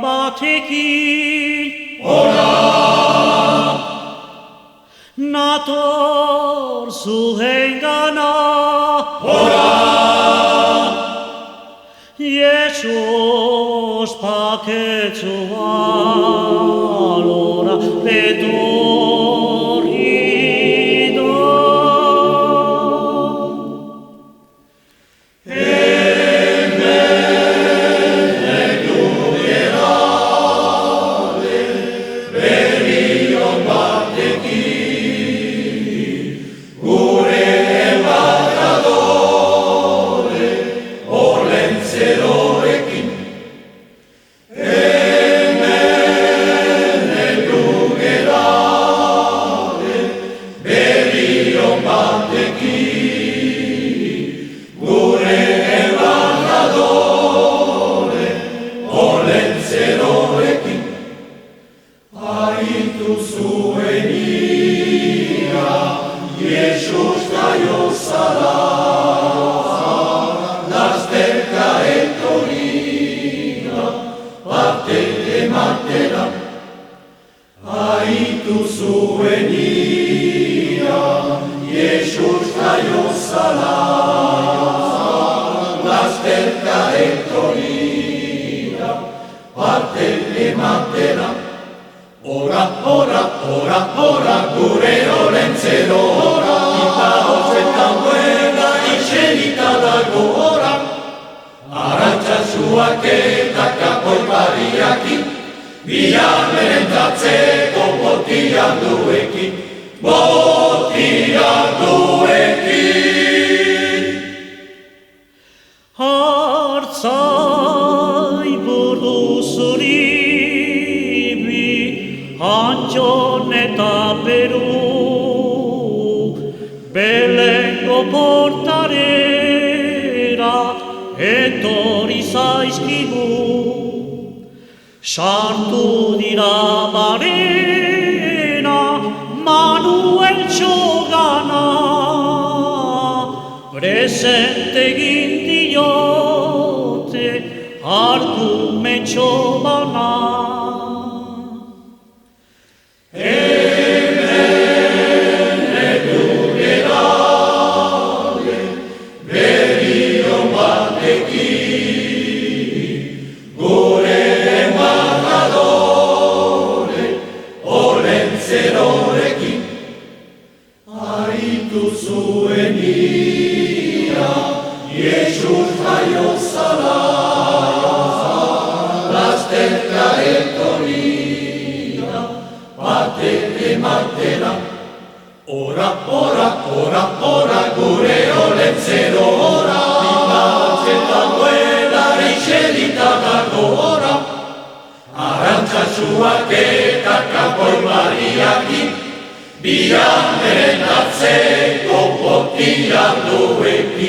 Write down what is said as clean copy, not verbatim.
batekin. Ora! Nator zuengana. Ora! Jesus paketzua alora etorri da. Jesus jaio zara, lasterka etorri da, parte ematera. Aitu zuen ia, Jesus jaio zara, lasterka etorri da, parte ematera. Ora, ora, ora, ora, gure olentzero ora, ita hotzetan duela iselita dago ora. Arantxasuak eta kapoi pariakin, bian merentatzeko botian duekin, botian duekin. Hartzai buruzuri Antxon eta Peru, Belengo portarera etorri zaizkigu. Sartu dira barena Manuel txogana, presente egin diote hartu metxo bana. Zuen ia, Jesus jaio zara, lasterka etorri da, parte ematera. Ora, ora, ora, ora, gure olentzero ora, ita hotzetan duela iselita dago ora. Arantxasuak eta kapoi mariakin, bian merentatzeko botian duekin.